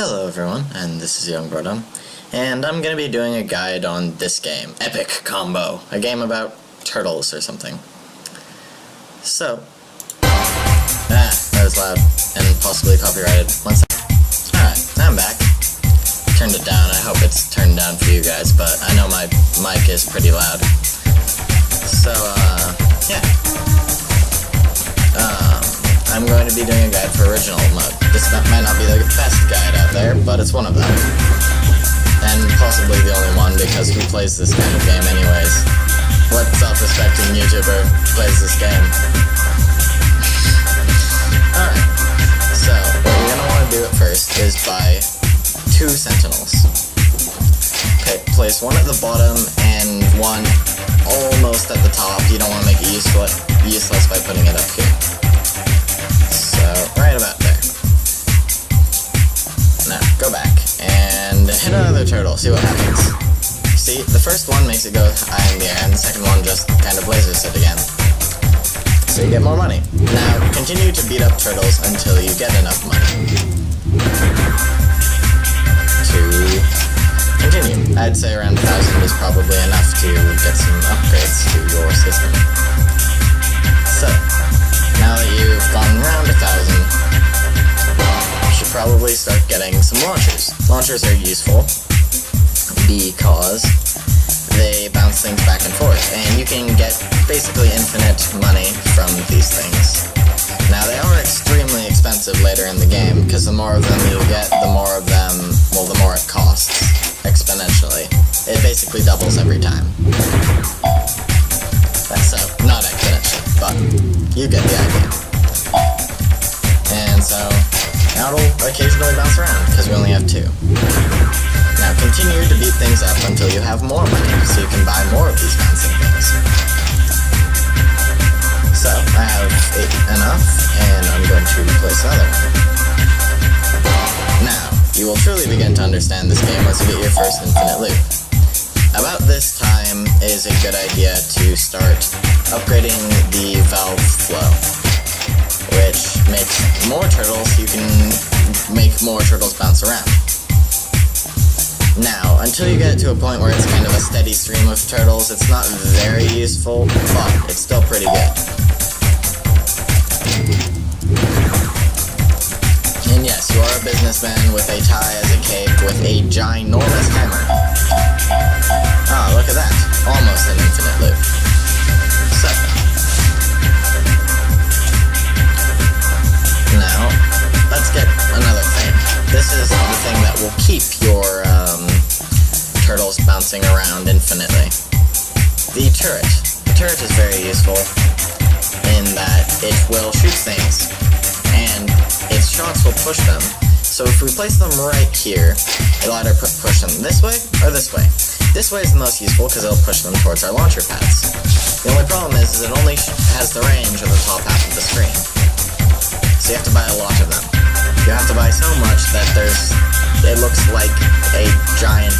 Hello everyone, and this is YoungBoredom, and I'm gonna be doing a guide on this game, Epic Combo, a game about turtles or something. So, that was loud, and possibly copyrighted. One sec. Alright, I'm back. Turned it down, I hope it's turned down for you guys, but I know my mic is pretty loud. So, yeah. I'm going to be doing a guide for original mode. This might not be the best guide out there, but it's one of them. And possibly the only one, because who plays this kind of game anyways? What self-respecting YouTuber plays this game? Alright, so what you're going to want to do at first is buy 2 sentinels. Okay, place one at the bottom and one almost at the top. You don't want to make it useless by putting it up here. So, right about there. Now, go back, and hit another turtle, see what happens. See, the first one makes it go high in the air, and the second one just kind of blazes it again. So you get more money. Now, continue to beat up turtles until you get enough money to continue. I'd say around 1,000 is probably enough to get some upgrades to your system. So, now that you've gone around 1,000, you should probably start getting some launchers. Launchers are useful because they bounce things back and forth, and you can get basically infinite money from these things. Now, they are extremely expensive later in the game, because the more of them you get, the more of them, well, the more it costs exponentially. It basically doubles every time. So, not exponentially, but you get the idea. And so, now it'll occasionally bounce around, because we only have 2. Now continue to beat things up until you have more money, so you can buy more of these bouncing things. So, I have enough, and I'm going to place another one. Now, you will truly begin to understand this game once you get your first infinite loop. About this time is a good idea to start upgrading the valve flow, which makes more turtles. You can make more turtles bounce around. Now, until you get to a point where it's kind of a steady stream of turtles, it's not very useful, but it's still pretty good. And yes, you are a businessman with a tie as a cape with a ginormous hammer. Ah, look at that. Almost an infinite loop. So, now, let's get another thing. This is the thing that will keep your turtles bouncing around infinitely. The turret. The turret is very useful in that it will shoot things, and its shots will push them. So if we place them right here, it'll either push them this way or this way. This way is the most useful because it'll push them towards our launcher pads. The only problem is it only has the range of the top half of the screen. So you have to buy a lot of them. You have to buy so much that it looks like a giant,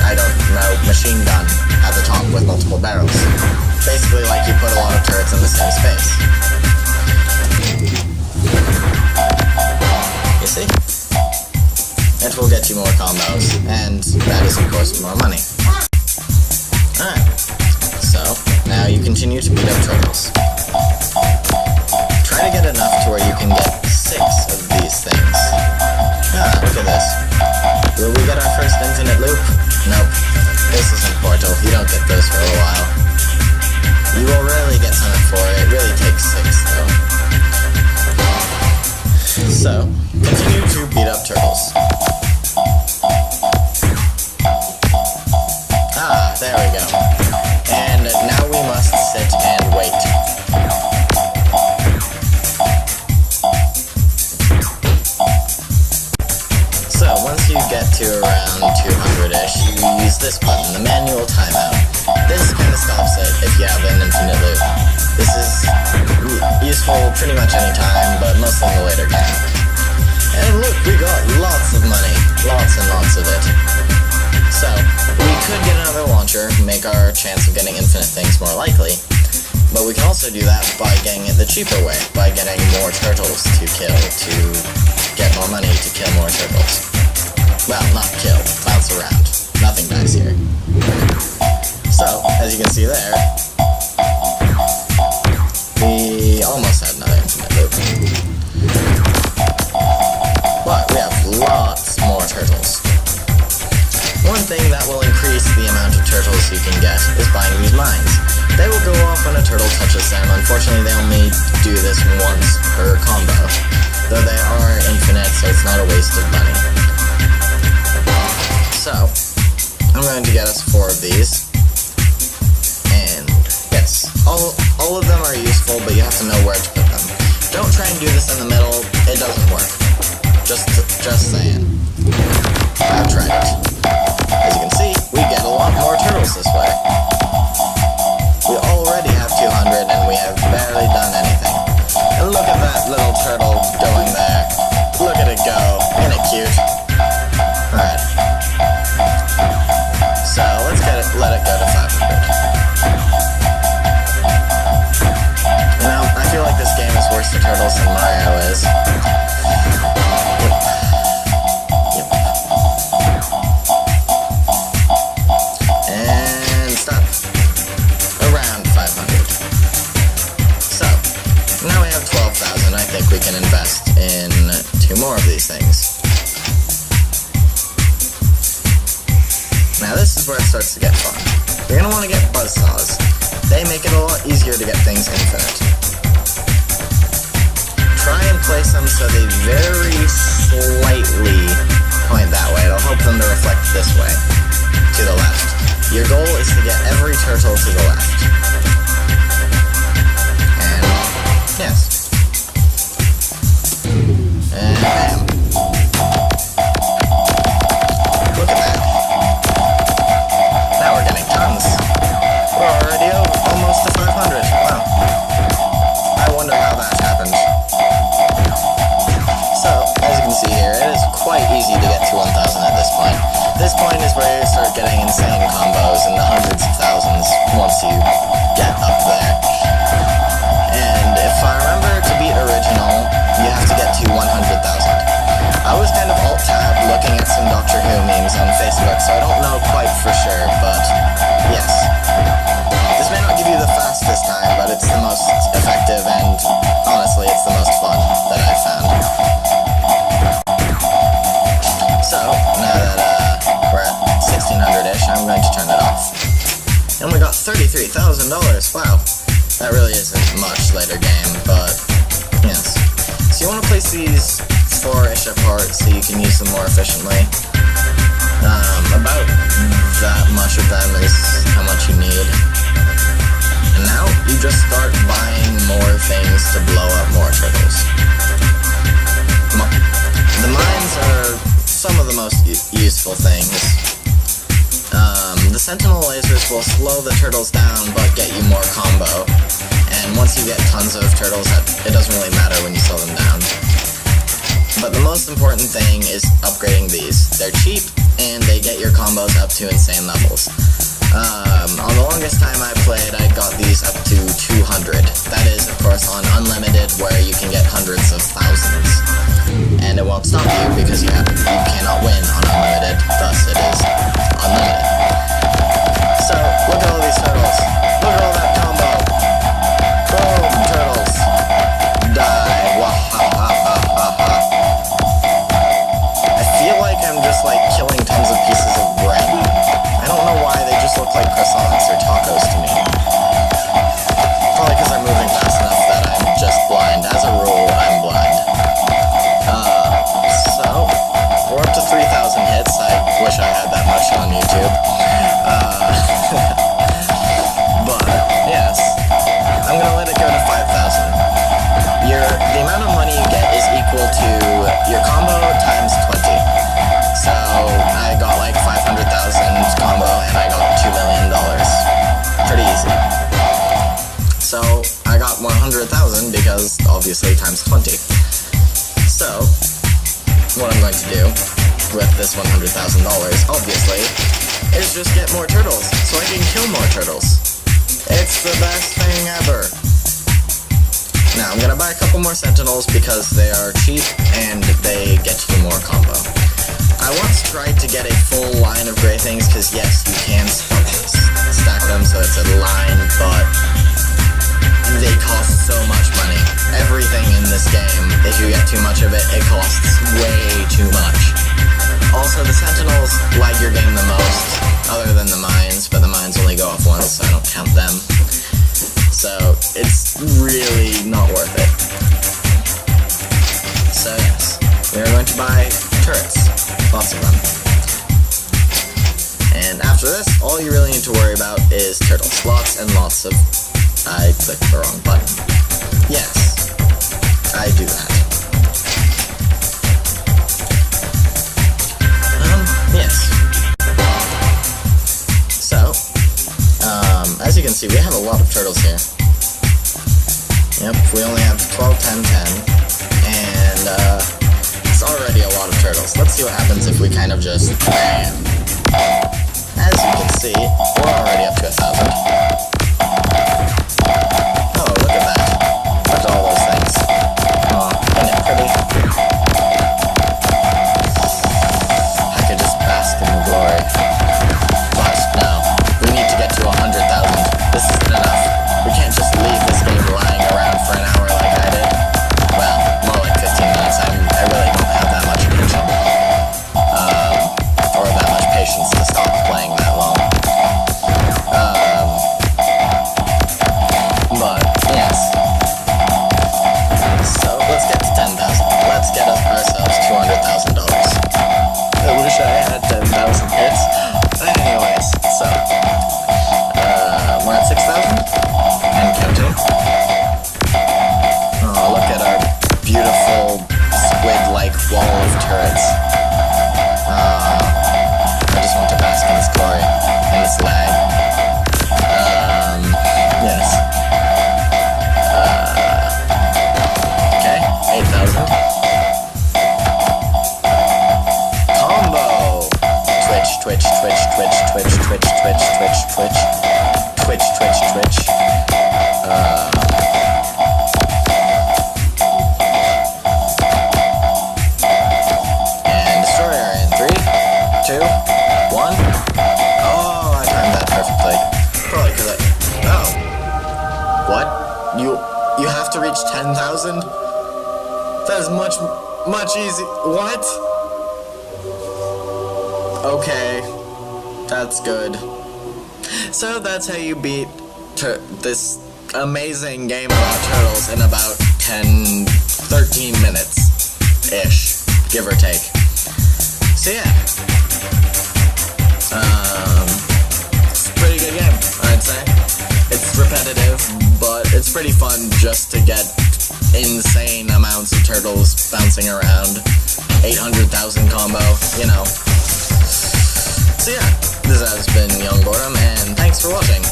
I don't know, machine gun at the top with multiple barrels. Basically like you put a lot of turrets in the same space. You see? It will get you more combos, and that is of course more money. Alright, so now you continue to beat up turtles. Try to get enough to where you can get 6 of these things. Ah, look at this. Will we get our first infinite loop? Nope. This isn't Portal, you don't get those for a while. You will rarely get something for it, it really takes 6 though. So, continue to beat up turtles. Ah, there we go. And now we must sit and wait. So, once you get to around 200-ish, you use this button, the manual timeout. This kind of stops it if you have an infinite loop. This is useful pretty much any time, but mostly in the later game. And look, we got lots of money. Lots and lots of it. So, we could get another launcher, make our chance of getting infinite things more likely, but we can also do that by getting it the cheaper way, by getting more turtles to kill, to get more money to kill more turtles. well, not kill, bounce around. Nothing dies here. So, as you can see there, we almost had another infinite loop. But we have lots more turtles. One thing that will increase the amount of turtles you can get is buying these mines. They will go off when a turtle touches them. Unfortunately, they only do this once per combo, though they are infinite, so it's not a waste of money. So, I'm going to get us 4 of these, and yes, all of them are useful, but you have to know where to put them. Don't try and do this in the middle, it doesn't work. Just saying. I've tried it. As you can see, we get a lot more turtles this way. We already have 200 and we have barely done anything. And look at that little turtle going there. Look at it go. Isn't it cute? Alright. So let's let it go to 500. You know, I feel like this game is worse for turtles than Mario is. We can invest in 2 more of these things. Now this is where it starts to get fun. You're going to want to get buzzsaws. They make it a lot easier to get things infinite. Try and place them so they very slightly point that way. It'll help them to reflect this way, to the left. Your goal is to get every turtle to the left. And yes. And bam. Look at that. Now we're getting tons. We're already almost to 500. Wow. I wonder how that happened. So, as you can see here, it is quite easy to get to 1,000 at this point. This point is where you start getting insane combos in the hundreds of thousands once you get up there. And if I remember to beat original, you have to get to 100,000. I was kind of alt-tab looking at some Doctor Who memes on Facebook, so I don't know quite for sure, but yes. This may not give you the fastest time, but it's the most effective, and honestly, it's the most fun that I've found. So, now that we're at 1600-ish, I'm going to turn it off. And we got $33,000, wow. That really isn't much later game, but yes. So you want to place these 4-ish apart so you can use them more efficiently. About that much of them is how much you need. And now you just start buying more things to blow up more turtles. The mines are some of the most useful things. The sentinel lasers will slow the turtles down but get you more combo. And once you get tons of turtles, it doesn't really matter when you slow them down. But the most important thing is upgrading these. They're cheap, and they get your combos up to insane levels. On the longest time I played, I got these up to 200. That is, of course, on unlimited, where you can get hundreds of thousands. And it won't stop you, because you cannot win on unlimited, thus it is unlimited. So, look at all these turtles. Look at all that combo. Boom, turtles. Die. Wahahahaha. I feel like I'm just like killing tons of pieces of bread. I don't know why, they just look like croissants or tacos to me. Probably because I'm moving fast enough that I'm just blind. As a rule, I'm blind. So, we're up to 3,000 hits. I wish I had that much on YouTube. But, yes. I'm gonna let it go to 5,000. The amount of money you get is equal to your combo times 20. So, I got like 500,000 combo and I got $2 million. Pretty easy. So, I got 100,000 because, obviously, times 20. So, what I'm going to do with this $100,000, obviously, is just get more turtles, so I can kill more turtles. It's the best thing ever. Now, I'm gonna buy a couple more sentinels because they are cheap and they get you more combo. I once tried to get a full line of gray things, because yes, you can stack them so it's a line, but they cost so much money. Everything in this game, if you get too much of it, it costs way too much. Also, the Sentinels lag your game the most, other than the mines, but the mines only go off once, so I don't count them. So, it's really not worth it. So yes, we are going to buy turrets, lots of them. And after this, all you really need to worry about is turtles. Lots and lots of... I clicked the wrong button. Yes, I do that. Yes. So, as you can see, we have a lot of turtles here. Yep, we only have 12, 10, 10, and it's already a lot of turtles. Let's see what happens if we kind of just bam. As you can see, we're already up to 1,000. Oh, look at that. Look at all those things. Aw, isn't it pretty? I could just bask in the glory. But no, we need to get to 100,000. This isn't enough. We can't just leave this game lying around for an hour like I did. Well, more like 15 minutes. I really don't have that much attention. Or that much patience to stop playing that long. But, yes. So, let's get to 10,000. Let's get ourselves $200,000. I wish I had 10,000 hits. Anyways, so, we're at 6,000 and counting. Oh, look at our beautiful squid-like wall of turrets. I just want to bask in this glory and this lag. Yes. Okay, 8,000. Combo! Twitch, twitch, twitch, twitch, twitch, twitch, twitch, twitch, twitch. Twitch, twitch, twitch. And Destroyer in 3, 2, 1. Oh, I timed that perfectly. Probably because oh. What? You have to reach 10,000? That is much easy. What? Okay. That's good. So that's how you beat this amazing game about turtles in about 10, 13 minutes-ish, give or take. So yeah. It's a pretty good game, I'd say. It's repetitive, but it's pretty fun just to get insane amounts of turtles bouncing around. 800,000 combo, you know. So yeah, this has been YoungBoredom, and thanks for watching.